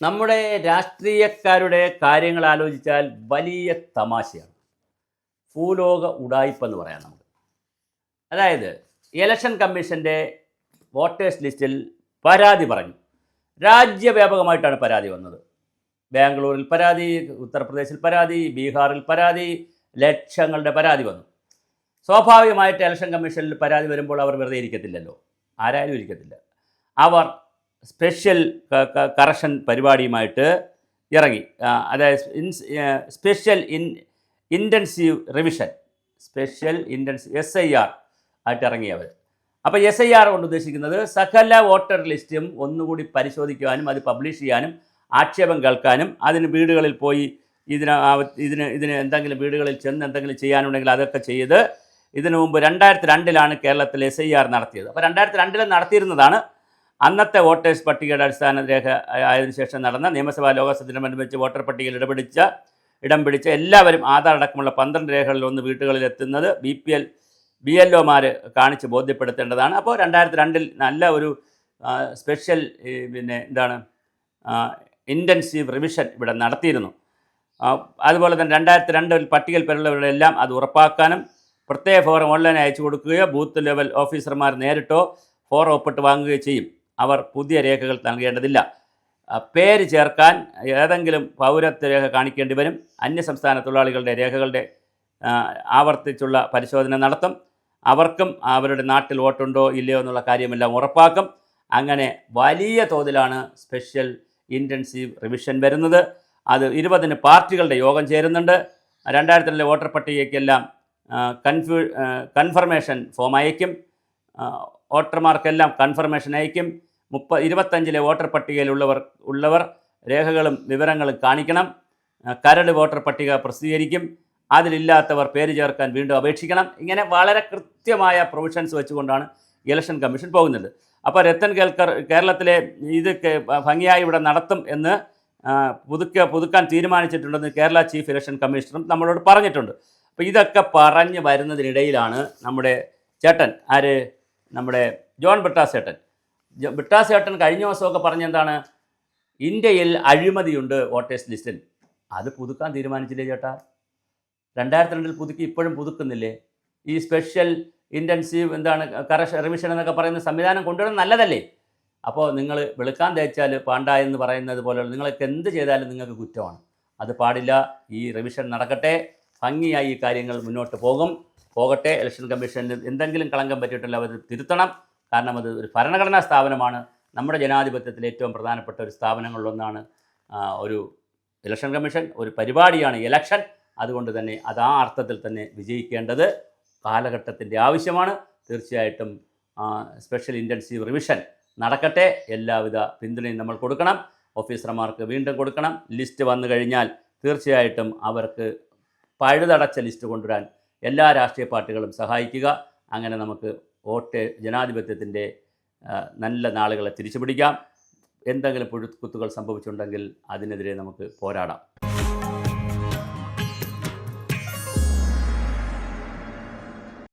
നമ്മുടെ രാഷ്ട്രീയക്കാരുടെ കാര്യങ്ങൾ ആലോചിച്ചാൽ വലിയ തമാശയാണ്. ഭൂലോക ഉഡായിപ്പെന്ന് പറയാം നമുക്ക്. അതായത് ഇലക്ഷൻ കമ്മീഷൻ്റെ വോട്ടേഴ്സ് ലിസ്റ്റിൽ പരാതി പറഞ്ഞു. രാജ്യവ്യാപകമായിട്ടാണ് പരാതി വന്നത്. ബാംഗ്ലൂരിൽ പരാതി, ഉത്തർപ്രദേശിൽ പരാതി, ബീഹാറിൽ പരാതി, ലക്ഷങ്ങളുടെ പരാതി വന്നു. സ്വാഭാവികമായിട്ട് ഇലക്ഷൻ കമ്മീഷനിൽ പരാതി വരുമ്പോൾ അവർ വെറുതെ ഇരിക്കത്തില്ലല്ലോ, ആരായാലും ഇരിക്കത്തില്ല. അവർ സ്പെഷ്യൽ കറക്ഷൻ പരിപാടിയുമായിട്ട് ഇറങ്ങി. അതായത് സ്പെഷ്യൽ ഇൻറ്റൻസീവ് റിവിഷൻ, SIR ആയിട്ട് ഇറങ്ങിയവർ. അപ്പോൾ SIR കൊണ്ട് ഉദ്ദേശിക്കുന്നത് സകല വോട്ടർ ലിസ്റ്റും ഒന്നുകൂടി പരിശോധിക്കുവാനും അത് പബ്ലിഷ് ചെയ്യാനും ആക്ഷേപം കേൾക്കാനും അതിന് വീടുകളിൽ പോയി ഇതിന് എന്തെങ്കിലും വീടുകളിൽ ചെന്ന് എന്തെങ്കിലും ചെയ്യാനുണ്ടെങ്കിൽ അതൊക്കെ ചെയ്ത് ഇതിനു മുമ്പ് 2002 കേരളത്തിൽ SIR നടത്തിയത്. അപ്പോൾ 2002 നടത്തിയിരുന്നതാണ്. അന്നത്തെ വോട്ടേഴ്സ് പട്ടികയുടെ അടിസ്ഥാന രേഖ ആയതിനു ശേഷം നടന്ന നിയമസഭാ ലോകസഭ തിരഞ്ഞെടുപ്പ് വോട്ടർ പട്ടികയിൽ ഇടം പിടിച്ച എല്ലാവരും ആധാർ അടക്കമുള്ള 12 രേഖകളിൽ ഒന്ന് വീട്ടുകളിൽ എത്തുന്നത് BLOമാർ കാണിച്ച് ബോധ്യപ്പെടുത്തേണ്ടതാണ്. അപ്പോൾ 2002 നല്ല ഒരു സ്പെഷ്യൽ ഇൻറ്റൻസീവ് റിവിഷൻ ഇവിടെ നടത്തിയിരുന്നു. അതുപോലെ തന്നെ 2002 പട്ടികയിൽ പേരുള്ളവരുടെ എല്ലാം അത് ഉറപ്പാക്കാനും പ്രത്യേക ഫോറം ഓൺലൈനായി അയച്ചു കൊടുക്കുകയോ ബൂത്ത് ലെവൽ ഓഫീസർമാർ നേരിട്ടോ ഫോറം ഒപ്പിട്ട് വാങ്ങുകയോ ചെയ്യും. അവർ പുതിയ രേഖകൾ നൽകേണ്ടതില്ല. പേര് ചേർക്കാൻ ഏതെങ്കിലും പൗരത്വ രേഖ കാണിക്കേണ്ടി വരും. അന്യസംസ്ഥാന തൊഴിലാളികളുടെ രേഖകളുടെ ആവർത്തിച്ചുള്ള പരിശോധന നടത്തും. അവർക്കും അവരുടെ നാട്ടിൽ വോട്ടുണ്ടോ ഇല്ലയോ എന്നുള്ള കാര്യമെല്ലാം ഉറപ്പാക്കും. അങ്ങനെ വലിയ തോതിലാണ് സ്പെഷ്യൽ ഇൻറ്റൻസീവ് റിവിഷൻ വരുന്നത്. അത് 20 പാർട്ടികളുടെ യോഗം ചേരുന്നുണ്ട്. 2002 വോട്ടർ പട്ടികയ്ക്കെല്ലാം കൺഫർമേഷൻ ഫോം അയക്കും. വോട്ടർമാർക്കെല്ലാം കൺഫർമേഷൻ അയക്കും. 25 വോട്ടർ പട്ടികയിലുള്ളവർ രേഖകളും വിവരങ്ങളും കാണിക്കണം. കരട് വോട്ടർ പട്ടിക പ്രസിദ്ധീകരിക്കും. അതിലില്ലാത്തവർ പേര് ചേർക്കാൻ വീണ്ടും അപേക്ഷിക്കണം. ഇങ്ങനെ വളരെ കൃത്യമായ പ്രൊവിഷൻസ് വെച്ചുകൊണ്ടാണ് ഇലക്ഷൻ കമ്മീഷൻ പോകുന്നത്. അപ്പോൾ രത്തൻ കേൽക്കർ കേരളത്തിലെ ഇത് ഭംഗിയായി ഇവിടെ നടത്തും എന്ന് പുതുക്കാൻ തീരുമാനിച്ചിട്ടുണ്ടെന്ന് കേരള ചീഫ് ഇലക്ഷൻ കമ്മീഷണറും നമ്മളോട് പറഞ്ഞിട്ടുണ്ട്. അപ്പോൾ ഇതൊക്കെ പറഞ്ഞ് വരുന്നതിനിടയിലാണ് നമ്മുടെ ചേട്ടൻ നമ്മുടെ ജോൺ ബ്രിട്ടാസ് ചേട്ടൻ കഴിഞ്ഞ ദിവസമൊക്കെ പറഞ്ഞെന്താണ്, ഇന്ത്യയിൽ അഴിമതിയുണ്ട് വോട്ടേഴ്സ് ലിസ്റ്റിൽ. അത് പുതുക്കാൻ തീരുമാനിച്ചില്ലേ ചേട്ടാ? 2002 പുതുക്കി ഇപ്പോഴും പുതുക്കുന്നില്ലേ? ഈ സ്പെഷ്യൽ ഇൻറ്റൻസീവ് റിവിഷൻ എന്നൊക്കെ പറയുന്ന സംവിധാനം കൊണ്ടുവരുന്നത് നല്ലതല്ലേ? അപ്പോൾ നിങ്ങൾ വെളുക്കാൻ തേച്ചാൽ പാണ്ട എന്ന് പറയുന്നത് പോലെയുള്ള നിങ്ങൾക്ക് എന്ത് ചെയ്താലും നിങ്ങൾക്ക് കുറ്റമാണ്. അത് പാടില്ല. ഈ റിവിഷൻ നടക്കട്ടെ, ഭംഗിയായി ഈ കാര്യങ്ങൾ മുന്നോട്ട് പോകട്ടെ. ഇലക്ഷൻ കമ്മീഷന് എന്തെങ്കിലും കളങ്കം പറ്റിയിട്ടില്ല, അവർ തിരുത്തണം. കാരണം അത് ഒരു ഭരണഘടനാ സ്ഥാപനമാണ്. നമ്മുടെ ജനാധിപത്യത്തിലെ ഏറ്റവും പ്രധാനപ്പെട്ട ഒരു സ്ഥാപനങ്ങളിലൊന്നാണ് ഒരു ഇലക്ഷൻ കമ്മീഷൻ. ഒരു പരിപാടിയാണ് ഇലക്ഷൻ. അതുകൊണ്ട് തന്നെ അത് ആ അർത്ഥത്തിൽ തന്നെ വിജയിക്കേണ്ടത് കാലഘട്ടത്തിൻ്റെ ആവശ്യമാണ്. തീർച്ചയായിട്ടും സ്പെഷ്യൽ ഇൻറ്റൻസീവ് റിവിഷൻ നടക്കട്ടെ. എല്ലാവിധ പിന്തുണയും നമ്മൾ കൊടുക്കണം. ഓഫീസർമാർക്ക് വീണ്ടും കൊടുക്കണം. ലിസ്റ്റ് വന്നു കഴിഞ്ഞാൽ തീർച്ചയായിട്ടും അവർക്ക് പഴുതടച്ച ലിസ്റ്റ് കൊണ്ടുവരാൻ എല്ലാ രാഷ്ട്രീയ പാർട്ടികളും സഹായിക്കുക. അങ്ങനെ നമുക്ക് ജനാധിപത്യത്തിൻ്റെ നല്ല നാളുകളെ തിരിച്ചു പിടിക്കാം. എന്തെങ്കിലും പുഴുക്കുത്തുകൾ സംഭവിച്ചിട്ടുണ്ടെങ്കിൽ അതിനെതിരെ നമുക്ക് പോരാടാം.